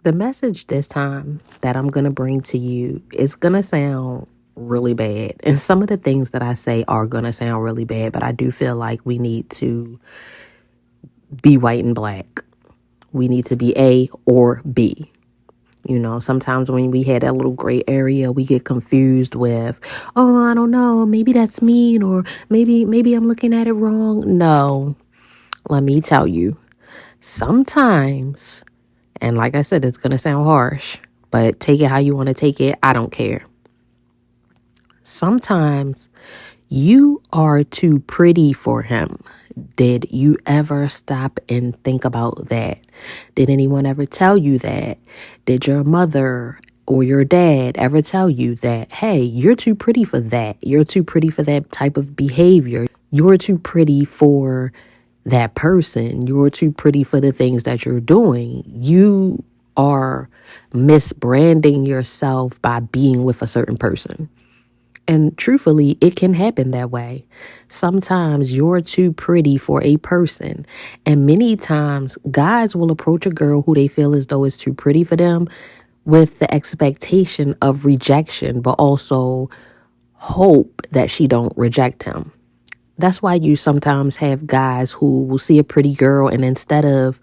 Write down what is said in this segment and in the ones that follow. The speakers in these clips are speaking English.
The message this time that I'm going to bring to you is going to sound really bad. And some of the things that I say are going to sound really bad, but I do feel like we need to be white and black. We need to be A or B. You know, sometimes when we had that little gray area, we get confused with, oh, I don't know, maybe that's mean, or maybe I'm looking at it wrong. No, let me tell you, sometimes, and like I said, it's going to sound harsh, but take it how you want to take it. I don't care. Sometimes you are too pretty for him. Did you ever stop and think about that? Did anyone ever tell you that? Did your mother or your dad ever tell you that, hey, you're too pretty for that? You're too pretty for that type of behavior. You're too pretty for that person. You're too pretty for the things that you're doing. You are misbranding yourself by being with a certain person. And truthfully, it can happen that way. Sometimes you're too pretty for a person. And many times, guys will approach a girl who they feel as though is too pretty for them with the expectation of rejection, but also hope that she don't reject him. That's why you sometimes have guys who will see a pretty girl, and instead of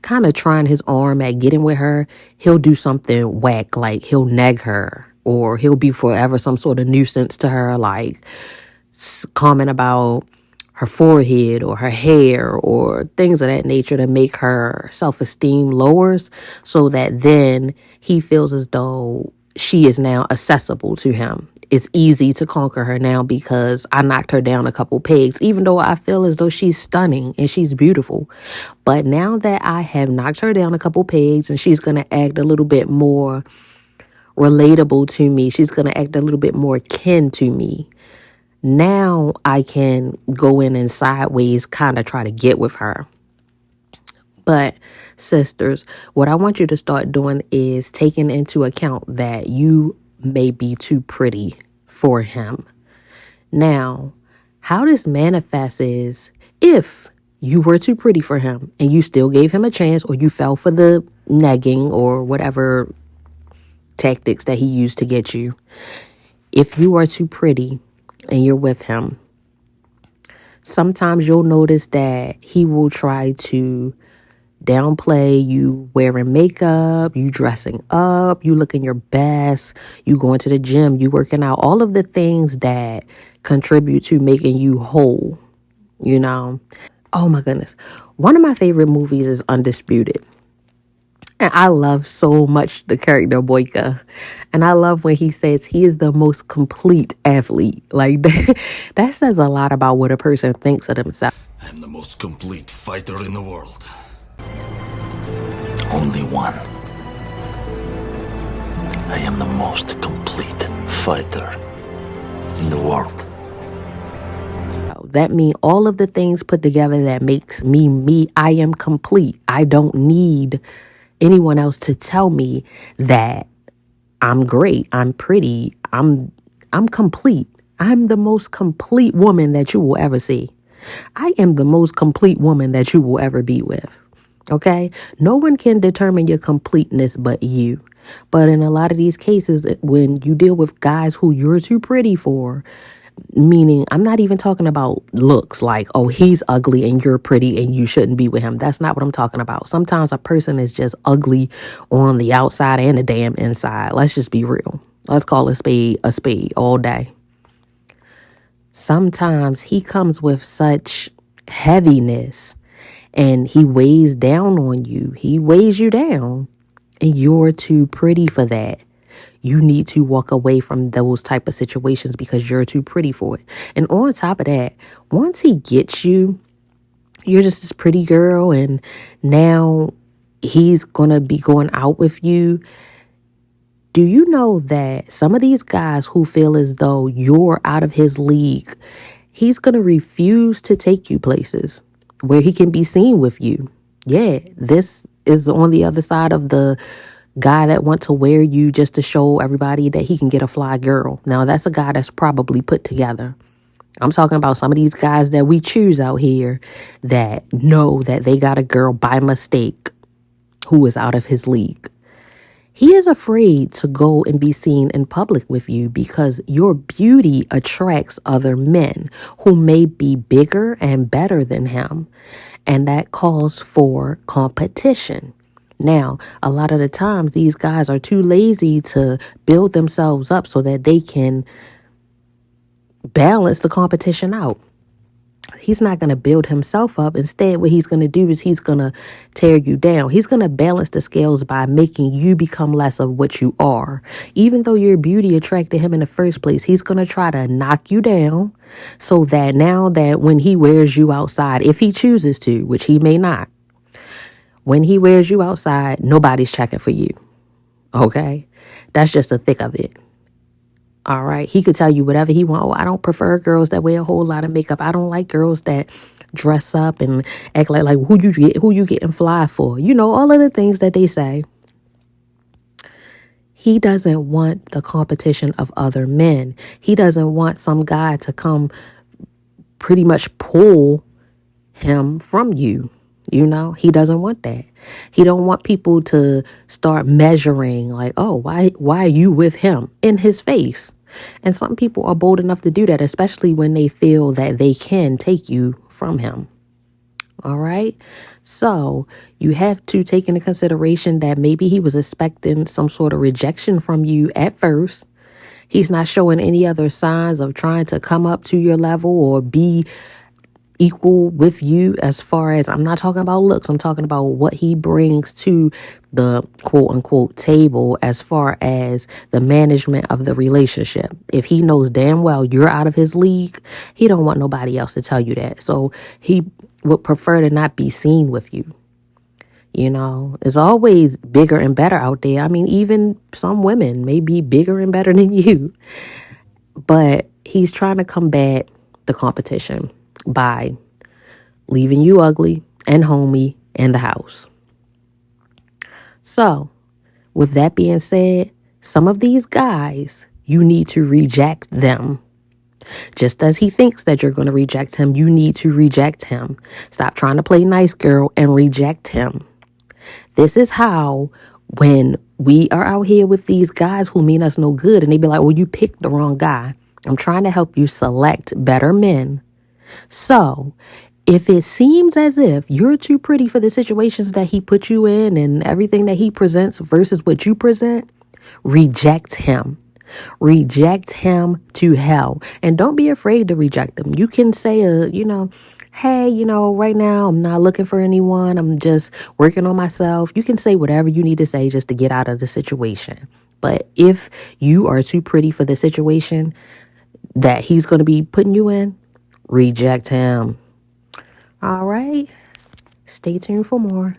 kind of trying his arm at getting with her, he'll do something whack, like he'll nag her, or he'll be forever some sort of nuisance to her, like comment about her forehead or her hair or things of that nature to make her self-esteem lowers, so that then he feels as though she is now accessible to him. It's easy to conquer her now because I knocked her down a couple pegs, even though I feel as though she's stunning and she's beautiful. But now that I have knocked her down a couple pegs and she's going to act a little bit more relatable to me, she's going to act a little bit more kin to me. Now I can go in and sideways kind of try to get with her. But sisters, what I want you to start doing is taking into account that you may be too pretty for him. Now, how this manifests is if you were too pretty for him and you still gave him a chance, or you fell for the nagging or whatever tactics that he used to get you. If you are too pretty and you're with him, sometimes you'll notice that he will try to downplay you wearing makeup, you dressing up, you looking your best, you going to the gym, you working out, all of the things that contribute to making you whole, you know. Oh my goodness. One of my favorite movies is Undisputed. And I love so much the character Boyka. And I love when he says he is the most complete athlete. Like that says a lot about what a person thinks of themselves. I'm the most complete fighter in the world. Only one. I am the most complete fighter in the world. That means all of the things put together that makes me me. I am complete. I don't need anyone else to tell me that I'm great, I'm pretty, I'm complete. I'm the most complete woman that you will ever see. I am the most complete woman that you will ever be with. Okay? No one can determine your completeness but you. But in a lot of these cases, when you deal with guys who you're too pretty for, meaning I'm not even talking about looks like, oh, he's ugly and you're pretty and you shouldn't be with him. That's not what I'm talking about. Sometimes a person is just ugly on the outside and the damn inside. Let's just be real. Let's call a spade all day. Sometimes he comes with such heaviness and he weighs down on you. He weighs you down and you're too pretty for that. You need to walk away from those type of situations because you're too pretty for it. And on top of that, once he gets you, you're just this pretty girl and now he's going to be going out with you. Do you know that some of these guys who feel as though you're out of his league, he's going to refuse to take you places where he can be seen with you? Yeah, this is on the other side of the guy that wants to wear you just to show everybody that he can get a fly girl. Now, that's a guy that's probably put together. I'm talking about some of these guys that we choose out here that know that they got a girl by mistake who is out of his league. He is afraid to go and be seen in public with you because your beauty attracts other men who may be bigger and better than him. And that calls for competition. Now, a lot of the times, these guys are too lazy to build themselves up so that they can balance the competition out. He's not going to build himself up. Instead, what he's going to do is he's going to tear you down. He's going to balance the scales by making you become less of what you are. Even though your beauty attracted him in the first place, he's going to try to knock you down so that now that when he wears you outside, if he chooses to, which he may not, when he wears you outside, nobody's checking for you. Okay? That's just the thick of it. All right. He could tell you whatever he wants. Oh, I don't prefer girls that wear a whole lot of makeup. I don't like girls that dress up and act like who you getting fly for. You know, all of the things that they say. He doesn't want the competition of other men. He doesn't want some guy to come pretty much pull him from you. You know, he doesn't want that. He don't want people to start measuring like, oh, why are you with him in his face? And some people are bold enough to do that, especially when they feel that they can take you from him. All right. So you have to take into consideration that maybe he was expecting some sort of rejection from you at first. He's not showing any other signs of trying to come up to your level or be equal with you as far as, I'm not talking about looks, I'm talking about what he brings to the quote unquote table as far as the management of the relationship. If he knows damn well you're out of his league, he don't want nobody else to tell you that. So he would prefer to not be seen with you. You know, it's always bigger and better out there. I mean, even some women may be bigger and better than you, but he's trying to combat the competition by leaving you ugly and homey in the house. So, with that being said, some of these guys, you need to reject them. Just as he thinks that you're going to reject him, you need to reject him. Stop trying to play nice girl and reject him. This is how, when we are out here with these guys who mean us no good, and they be like, well, you picked the wrong guy. I'm trying to help you select better men. So, if it seems as if you're too pretty for the situations that he put you in and everything that he presents versus what you present, reject him. Reject him to hell. And don't be afraid to reject him. You can say, hey, right now I'm not looking for anyone. I'm just working on myself. You can say whatever you need to say just to get out of the situation. But if you are too pretty for the situation that he's going to be putting you in, reject him. All right. Stay tuned for more.